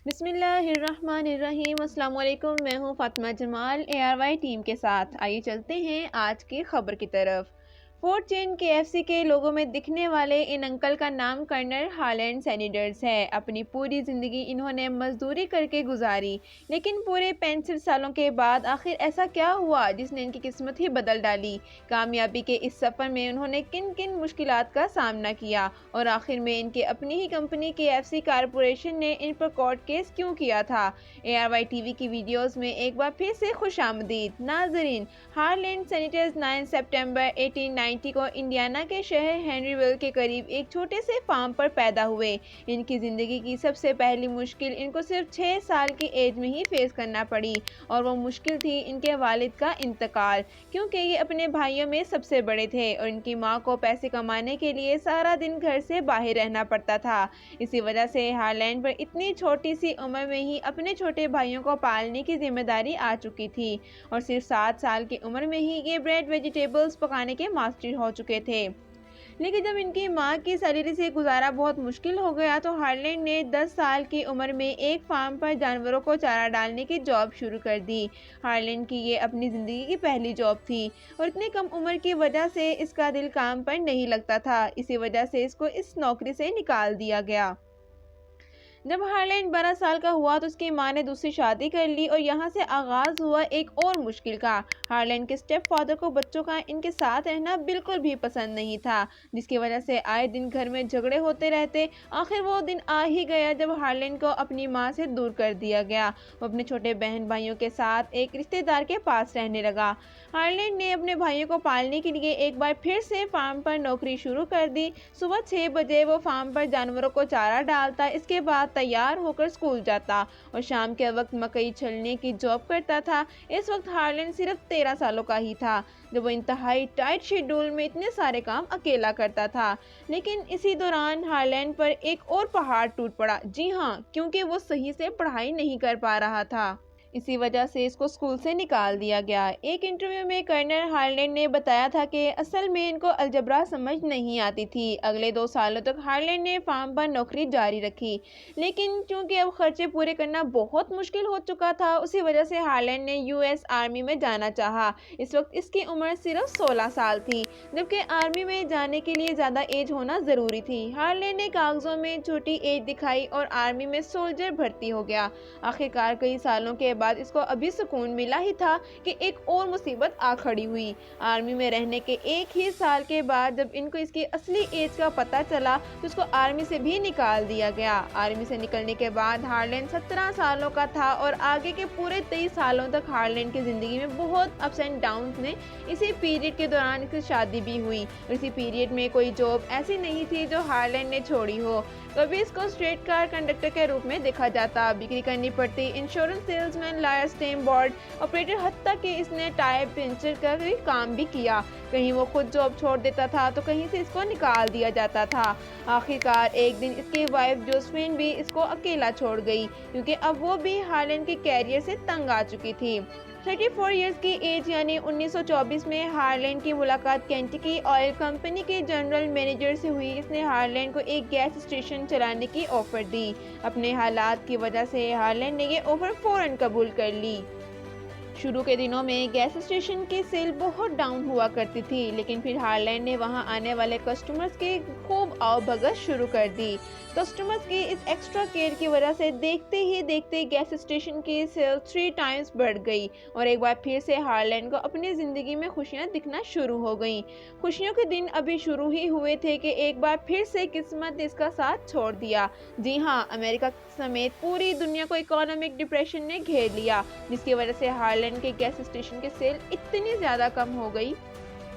बिस्मिल्लाहिर्रहमानिर्रहीम। अस्सलाम वालेकुम। मैं हूँ फ़ातिमा जमाल ARY टीम के साथ। आइए चलते हैं आज की खबर की तरफ। फूड चेन KFC के लोगों में दिखने वाले इन अंकल का नाम कर्नल हालैंड सैनिडर्स है। अपनी पूरी ज़िंदगी इन्होंने मजदूरी करके गुजारी, लेकिन पूरे 65 सालों के बाद आखिर ऐसा क्या हुआ जिसने इनकी किस्मत ही बदल डाली। कामयाबी के इस सफ़र में उन्होंने किन किन मुश्किलात का सामना किया और आखिर में इनके अपनी ही कंपनी KFC कारपोरेशन ने इन पर कोर्ट केस क्यों किया था। ARY टीवी की वीडियोस में एक बार फिर से खुशामदीद नाजरीन। हार्लैंड सैनिटर्स 9 सितंबर 1890 को इंडियाना के शहर हेनरीविल के करीब एक छोटे से फार्म पर पैदा हुए। इनकी ज़िंदगी की सबसे पहली मुश्किल इनको सिर्फ 6 साल की एज में ही फेस करना पड़ी और वो मुश्किल थी इनके वालिद का इंतकाल, क्योंकि ये अपने भाइयों में सबसे बड़े थे और इनकी माँ को पैसे कमाने के लिए सारा दिन घर से बाहर रहना पड़ता था। इसी वजह से हार्लैंड पर इतनी छोटी सी उम्र में ही अपने छोटे भाइयों को पालने की जिम्मेदारी आ चुकी थी और सिर्फ 7 साल की उम्र में ही ये ब्रेड वेजिटेबल्स पकाने के मास्टर हो चुके थे। लेकिन जब इनकी माँ की सैलरी से गुजारा बहुत मुश्किल हो गया तो हार्लैंड ने 10 साल की उम्र में एक फार्म पर जानवरों को चारा डालने की जॉब शुरू कर दी। हार्लैंड की ये अपनी ज़िंदगी की पहली जॉब थी और इतनी कम उम्र की वजह से इसका दिल काम पर नहीं लगता था। इसी वजह से इसको इस नौकरी से निकाल दिया गया। जब हार्लैंड 12 साल का हुआ तो उसकी मां ने दूसरी शादी कर ली और यहाँ से आगाज हुआ एक और मुश्किल का। हार्लैंड के स्टेप फादर को बच्चों का इनके साथ रहना बिल्कुल भी पसंद नहीं था, जिसकी वजह से आए दिन घर में झगड़े होते रहते। आखिर वो दिन आ ही गया जब हार्लैंड को अपनी माँ से दूर कर दिया गया। वो अपने छोटे बहन भाइयों के साथ एक रिश्तेदार के पास रहने लगा। हार्लैंड ने अपने भाइयों को पालने के लिए एक बार फिर से फार्म पर नौकरी शुरू कर दी। सुबह 6 बजे वो फार्म पर जानवरों को चारा डालता, इसके बाद तैयार होकर स्कूल जाता और शाम के वक्त मकई छलने की जॉब करता था। इस वक्त हार्लैंड सिर्फ 13 सालों का ही था जब वो इंतहाई टाइट शेड्यूल में इतने सारे काम अकेला करता था। लेकिन इसी दौरान हार्लैंड पर एक और पहाड़ टूट पड़ा। जी हाँ, क्योंकि वो सही से पढ़ाई नहीं कर पा रहा था। इसी वजह से इसको स्कूल से निकाल दिया गया। एक इंटरव्यू में कर्नल हार्लैंड ने बताया था कि असल में इनको अलजबरा समझ नहीं आती थी। अगले 2 सालों तक हार्लैंड ने फार्म पर नौकरी जारी रखी, लेकिन क्योंकि अब खर्चे पूरे करना बहुत मुश्किल हो चुका था, उसी वजह से हार्लैंड ने US आर्मी में जाना चाहा। इस वक्त इसकी उम्र सिर्फ 16 साल थी, जबकि आर्मी में जाने के लिए ज़्यादा एज होना ज़रूरी थी। हार्लैंड ने कागजों में छोटी एज दिखाई और आर्मी में सोल्जर भर्ती हो गया। आखिरकार कई सालों के बाद इसको अभी सुकून मिला ही था कि एक और मुसीबत आ खड़ी हुई। आर्मी में रहने के एक ही साल के बाद जब इनको इसकी असली एज का पता चला तो इसको आर्मी से भी निकाल दिया गया। आर्मी से निकलने के बाद हार्लैंड 17 सालों का था और आगे के पूरे 23 सालों तक हार्लैंड की ज़िंदगी में बहुत अप्स एंड डाउन्स ने। इसी पीरियड के दौरान इसकी शादी भी हुई और इसी पीरियड में कोई जॉब ऐसी नहीं थी जो हार्लैंड ने छोड़ी हो। कभी इसको स्ट्रेट कार कंडक्टर के रूप में देखा जाता, बिक्री करनी पड़ती, insurance salesman, lawyer, stamp board operator, हत्ता कि इसने टायर पंचर का भी काम भी किया। कहीं वो खुद जॉब छोड़ देता था तो कहीं से इसको निकाल दिया जाता था। आखिरकार एक दिन इसकी वाइफ जोसेफिन भी इसको अकेला छोड़ गई, क्योंकि अब वो भी हार्लैंड के कैरियर से तंग आ चुकी थी। 34 इयर्स की एज यानी 1924 में हार्लैंड की मुलाकात केंटकी ऑयल कंपनी के जनरल मैनेजर से हुई। इसने हार्लैंड को एक गैस स्टेशन चलाने की ऑफर दी। अपने हालात की वजह से हार्लैंड ने ये ऑफर फौरन कबूल कर ली। शुरू के दिनों में गैस स्टेशन की सेल बहुत डाउन हुआ करती थी, लेकिन फिर हार्लैंड ने वहां आने वाले कस्टमर्स की खूब आवभगत शुरू कर दी। कस्टमर्स की इस एक्स्ट्रा केयर की वजह से देखते ही देखते गैस स्टेशन की सेल 3 टाइम्स बढ़ गई और एक बार फिर से हार्लैंड को अपनी ज़िंदगी में खुशियां दिखना शुरू हो गईं। खुशियों के दिन अभी शुरू ही हुए थे कि एक बार फिर से किस्मत ने इसका साथ छोड़ दिया। जी हाँ, अमेरिका समेत पूरी दुनिया को इकोनॉमिक डिप्रेशन ने घेर लिया, जिसकी वजह से हार्लैंड के गैस स्टेशन की सेल इतनी ज़्यादा कम हो गई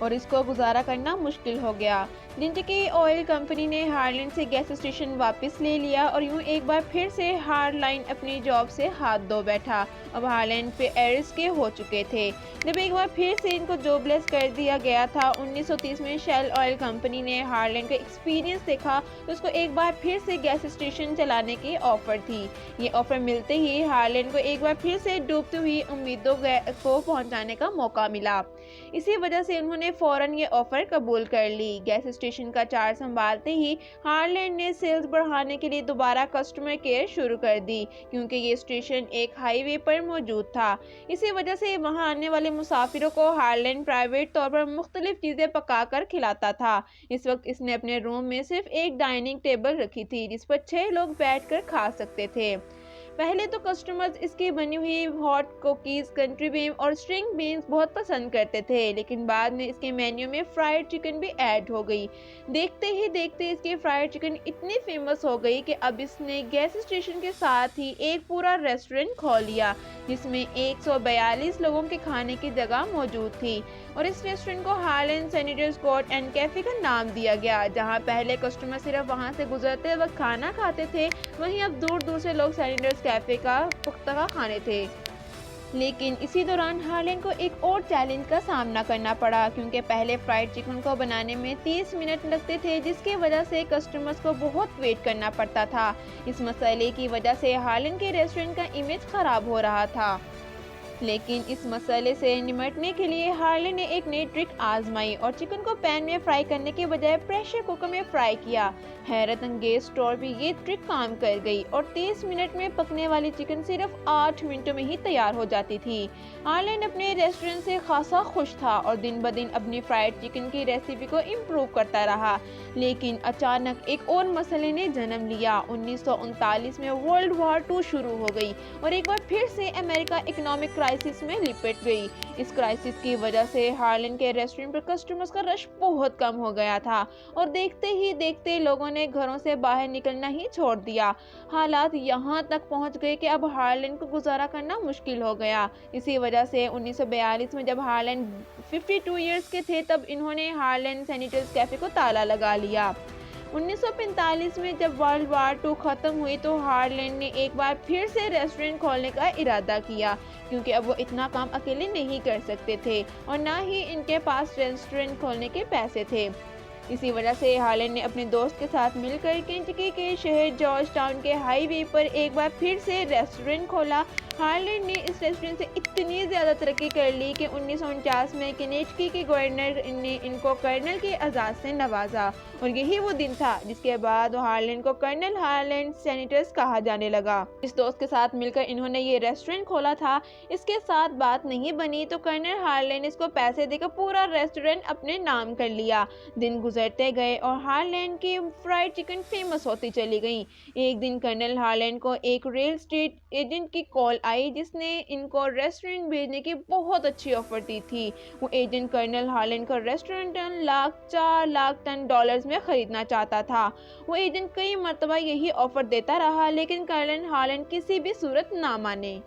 और इसको गुजारा करना मुश्किल हो गया। केंटकी ऑयल कंपनी ने हार्लैंड से गैस स्टेशन वापस ले लिया और यूं एक बार फिर से हार्लैंड अपनी जॉब से हाथ धो बैठा। अब हार्लैंड पे एरिस के हो चुके थे। जब एक बार फिर से इनको जॉबलेस कर दिया गया था 1930 में शेल ऑयल कंपनी ने हार्लैंड का एक्सपीरियंस देखा तो उसको एक बार फिर से गैस स्टेशन चलाने की ऑफर थी। ये ऑफर मिलते ही हार्लैंड को एक बार फिर से डूबती हुई उम्मीदों को पहुंचाने का मौका मिला। इसी वजह से उन्होंने उन्होंने फ़ौरन ये ऑफ़र कबूल कर ली। गैस स्टेशन का चार्ज संभालते ही हार्लैंड ने सेल्स बढ़ाने के लिए दोबारा कस्टमर केयर शुरू कर दी, क्योंकि ये स्टेशन एक हाईवे पर मौजूद था। इसी वजह से वहां आने वाले मुसाफिरों को हार्लैंड प्राइवेट तौर पर मुख्तलिफ चीज़ें पकाकर खिलाता था। इस वक्त इसने अपने रूम में सिर्फ एक डाइनिंग टेबल रखी थी जिस पर 6 लोग बैठकर खा सकते थे। पहले तो कस्टमर्स इसकी बनी हुई हॉट कुकीज़, कंट्री बीन और स्ट्रिंग बीन्स बहुत पसंद करते थे, लेकिन बाद में इसके मेन्यू में फ्राइड चिकन भी ऐड हो गई। देखते ही देखते इसकी फ्राइड चिकन इतनी फेमस हो गई कि अब इसने गैस स्टेशन के साथ ही एक पूरा रेस्टोरेंट खोल लिया जिसमें 142 लोगों के खाने की जगह मौजूद थी। और इस रेस्टोरेंट को हार्लैंड सैनिटर्स कोर्ट एंड कैफ़े का नाम दिया गया। जहां पहले कस्टमर सिर्फ वहां से गुजरते वक्त खाना खाते थे, वहीं अब दूर दूर से लोग सैनिटर्स कैफ़े का पुख्तगा खाने थे। लेकिन इसी दौरान हार्लैंड को एक और चैलेंज का सामना करना पड़ा, क्योंकि पहले फ्राइड चिकन को बनाने में 30 मिनट लगते थे, जिसकी वजह से कस्टमर्स को बहुत वेट करना पड़ता था। इस मसले की वजह से हार्लैंड के रेस्टोरेंट का इमेज खराब हो रहा था। लेकिन इस मसले से निपटने के लिए हार्लैंड ने एक नई ट्रिक आजमाई और चिकन को पैन में फ्राई करने के बजाय प्रेशर कुकर में फ्राई किया। हैरत अंगेज तौर पर ये ट्रिक काम कर गई और 30 मिनट में पकने वाली चिकन सिर्फ 8 मिनटों में ही तैयार हो जाती थी। हार्लैंड अपने रेस्टोरेंट से खासा खुश था और दिन ब दिन अपनी फ्राइड चिकन की रेसिपी को इम्प्रूव करता रहा। लेकिन अचानक एक और मसले ने जन्म लिया। 1939 में वर्ल्ड वॉर 2 शुरू हो गई और एक बार फिर से अमेरिका इकोनॉमिक क्राइसिस में लिपट गई। इस क्राइसिस की वजह से हार्लैंड के रेस्टोरेंट पर कस्टमर्स का रश बहुत कम हो गया था और देखते ही देखते लोगों ने घरों से बाहर निकलना ही छोड़ दिया। हालात यहाँ तक पहुँच गए कि अब हार्लैंड को गुजारा करना मुश्किल हो गया। इसी वजह से 1942 में जब हार्लैंड 52 इयर्स के थे, तब इन्होंने हार्लैंड सैनिटर्स कैफ़े को ताला लगा लिया। 1945 में जब वर्ल्ड वॉर 2 खत्म हुई तो हार्लैंड ने एक बार फिर से रेस्टोरेंट खोलने का इरादा किया, क्योंकि अब वो इतना काम अकेले नहीं कर सकते थे और ना ही इनके पास रेस्टोरेंट खोलने के पैसे थे। इसी वजह से हार्लैंड ने अपने दोस्त के साथ मिलकर केंटकी के शहर जॉर्ज टाउन के हाईवे पर एक बार फिर से रेस्टोरेंट खोला। हार्लैंड ने इस रेस्टोरेंट से इतनी ज़्यादा तरक्की कर ली कि 1949 में केंटकी के गवर्नर ने इनको कर्नल के एजाज़ से नवाजा और यही वो दिन था जिसके बाद हार्लैंड को कर्नल हार्लैंड सैनिटर्स कहा जाने लगा। इस दोस्त के साथ मिलकर इन्होंने ये रेस्टोरेंट खोला था। इसके साथ बात नहीं बनी तो कर्नल हार्लैंड इसको पैसे देकर पूरा रेस्टोरेंट अपने नाम कर लिया। दिन गुजरते गए और हार्लैंड की फ्राइड चिकन फेमस होती चली गई। एक दिन कर्नल हार्लैंड को एक रियल एस्टेट एजेंट की कॉल आई जिसने इनको रेस्टोरेंट भेजने की बहुत अच्छी ऑफर दी थी। वो एजेंट कर्नल हार्लैंड का रेस्टोरेंट 4 लाख टन डॉलर्स में खरीदना चाहता था। वो एजेंट कई मरतबा यही ऑफर देता रहा, लेकिन कर्नल हार्लैंड किसी भी सूरत ना माने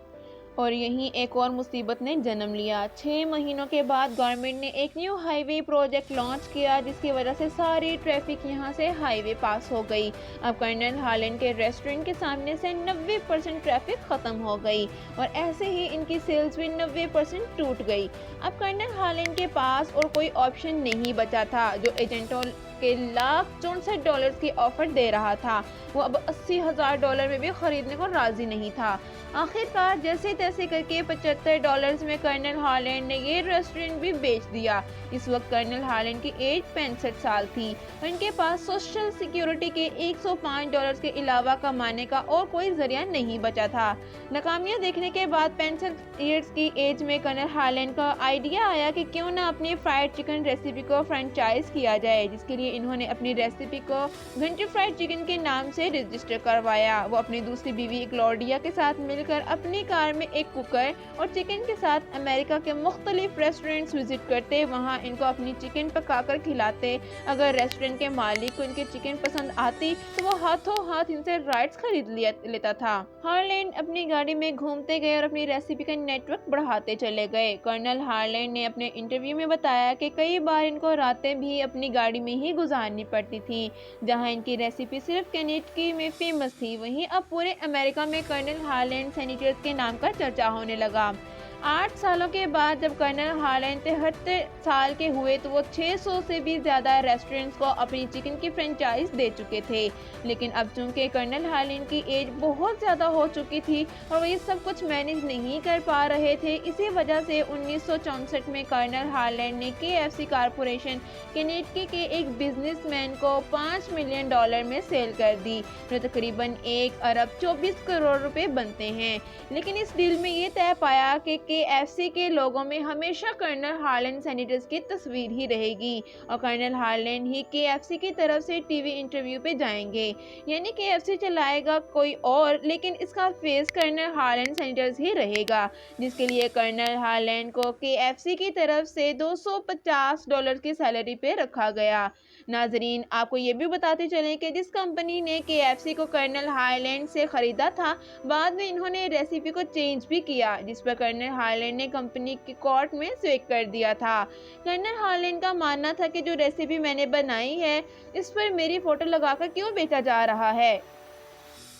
और यहीं एक और मुसीबत ने जन्म लिया। 6 महीनों के बाद गवर्नमेंट ने एक न्यू हाईवे प्रोजेक्ट लॉन्च किया, जिसकी वजह से सारी ट्रैफिक यहां से हाईवे पास हो गई। अब कर्नल हार्लैंड के रेस्टोरेंट के सामने से 90% ट्रैफिक ख़त्म हो गई और ऐसे ही इनकी सेल्स भी 90% टूट गई। अब कर्नल हार्लैंड के पास और कोई ऑप्शन नहीं बचा था। जो एजेंटों के $1,64 की ऑफर दे रहा था, वो अब $80,000 में भी खरीदने को राजी नहीं था। आखिरकार जैसे तैसे करके $75 में कर्नल हार्लैंड ने ये रेस्टोरेंट भी बेच दिया। इस वक्त कर्नल हार्लैंड की एज 65 साल थी और इनके पास सोशल सिक्योरिटी के $105 के अलावा कमाने का और कोई जरिया नहीं बचा था। नाकामियां देखने के बाद 65 ईयर्स की एज में कर्नल हार्लैंड का आइडिया आया कि क्यों ना अपनी फ्राइड चिकन रेसिपी को फ्रेंचाइज किया जाए, जिसके लिए इन्होंने अपनी रेसिपी को घंटी फ्राइड चिकन के नाम से रजिस्टर करवाया। वो अपनी दूसरी बीवी क्लॉडिया के साथ मिलकर अपनी कार में एक कुकर और चिकन के साथ अमेरिका के मुख्तलिफ रेस्टोरेंट्स विजिट करते, वहाँ इनको अपनी चिकन पकाकर खिलाते। अगर रेस्टोरेंट के मालिक को इनकी चिकन पसंद आती तो वो हाथों हाथ इनसे राइट्स खरीद लेता था। हार्लैंड अपनी गाड़ी में घूमते गए और अपनी रेसिपी का नेटवर्क बढ़ाते चले गए। कर्नल हार्लैंड ने अपने इंटरव्यू में बताया कि कई बार इनको रातें भी अपनी गाड़ी में ही गुजारनी पड़ती थी। जहां इनकी रेसिपी सिर्फ केनेटकी में फेमस थी, वहीं अब पूरे अमेरिका में कर्नल हार्लैंड सैनिटर्स के नाम का चर्चा होने लगा। 8 सालों के बाद जब कर्नल हार्लेन 73 साल के हुए तो वो 600 से भी ज़्यादा रेस्टोरेंट्स को अपनी चिकन की फ्रेंचाइज दे चुके थे। लेकिन अब चूंकि कर्नल हार्लेन की एज बहुत ज़्यादा हो चुकी थी और वो ये सब कुछ मैनेज नहीं कर पा रहे थे, इसी वजह से 1964 में कर्नल हार्लेन ने KFC कारपोरेशन केनेडी के एक बिजनेसमैन को $5 मिलियन में सेल कर दी, जो तकरीबन 1 अरब 24 करोड़ रुपए बनते हैं। लेकिन इस डील में ये तय पाया कि KFC के लोगों में हमेशा कर्नल हार्लेन सैनिटर्स की तस्वीर ही रहेगी और कर्नल हार्लेन ही KFC की तरफ से टीवी इंटरव्यू पे जाएंगे। यानी KFC चलाएगा कोई और, लेकिन इसका फेस कर्नल हार्लेन सैनिटर्स ही रहेगा, जिसके लिए कर्नल हार्लेन को KFC की तरफ से $250 की सैलरी पे रखा गया। नाजरीन, आपको ये भी बताते चलें कि जिस कंपनी ने KFC को कर्नल हार्लेन से ख़रीदा था, बाद में इन्होंने रेसिपी को चेंज भी किया, जिस पर कर्नल हार्लेन ने कंपनी के कोर्ट में स्वीक कर दिया था। कर्नल हार्लेन का मानना था कि जो रेसिपी मैंने बनाई है, इस पर मेरी फ़ोटो लगाकर क्यों बेचा जा रहा है।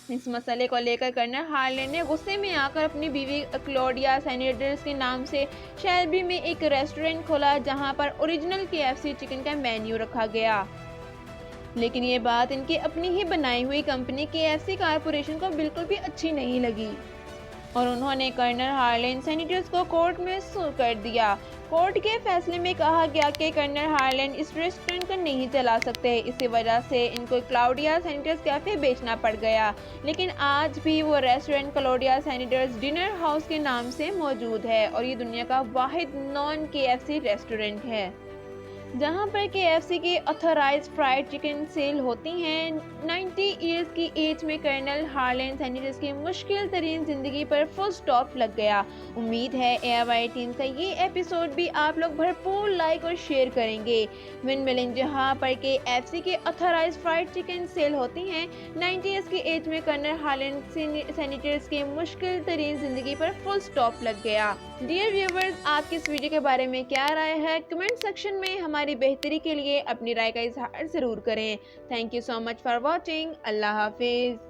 इस मसले को लेकर कर्नल हार्लेन ने गुस्से में आकर अपनी बीवी क्लोडिया सैनिटर्स के नाम से शेल्बी में एक रेस्टोरेंट खोला, जहां पर ओरिजिनल KFC चिकन का मेन्यू रखा गया। लेकिन ये बात इनकी अपनी ही बनाई हुई कंपनी KFC कारपोरेशन को बिल्कुल भी अच्छी नहीं लगी और उन्होंने कर्नल हार्लेन सैनिटर्स को कोर्ट में सू कर दिया। कोर्ट के फैसले में कहा गया कि कर्नल हार्लेन इस रेस्टोरेंट को नहीं चला सकते, इसी वजह से इनको क्लाउडिया सैनिटर्स कैफ़े बेचना पड़ गया। लेकिन आज भी वो रेस्टोरेंट क्लाउडिया सैनिटर्स डिनर हाउस के नाम से मौजूद है और ये दुनिया का वाहिद नॉन KFC रेस्टोरेंट है जहां पर KFC की ऑथराइज फ्राइड चिकन सेल होती हैं। 90 इयर्स की एज में कर्नल हार्लेन सैनिटर्स की मुश्किल तरीन ज़िंदगी पर फुल स्टॉप लग गया। उम्मीद है ARY टीम का ये एपिसोड भी आप लोग भरपूर लाइक और शेयर करेंगे। विन मिलिंग जहां पर KFC की ऑथराइज फ्राइड चिकन सेल होती हैं, 90 इयर्स की एज में कर्नल हार्लेन सैनिटर्स की मुश्किल तरीन ज़िंदगी पर फुल स्टॉप लग गया। डियर व्यूवर्स, आपकी इस वीडियो के बारे में क्या राय है? कमेंट सेक्शन में हमारी बेहतरी के लिए अपनी राय का इजहार ज़रूर करें। Thank you so much for watching. अल्लाह हाफिज़।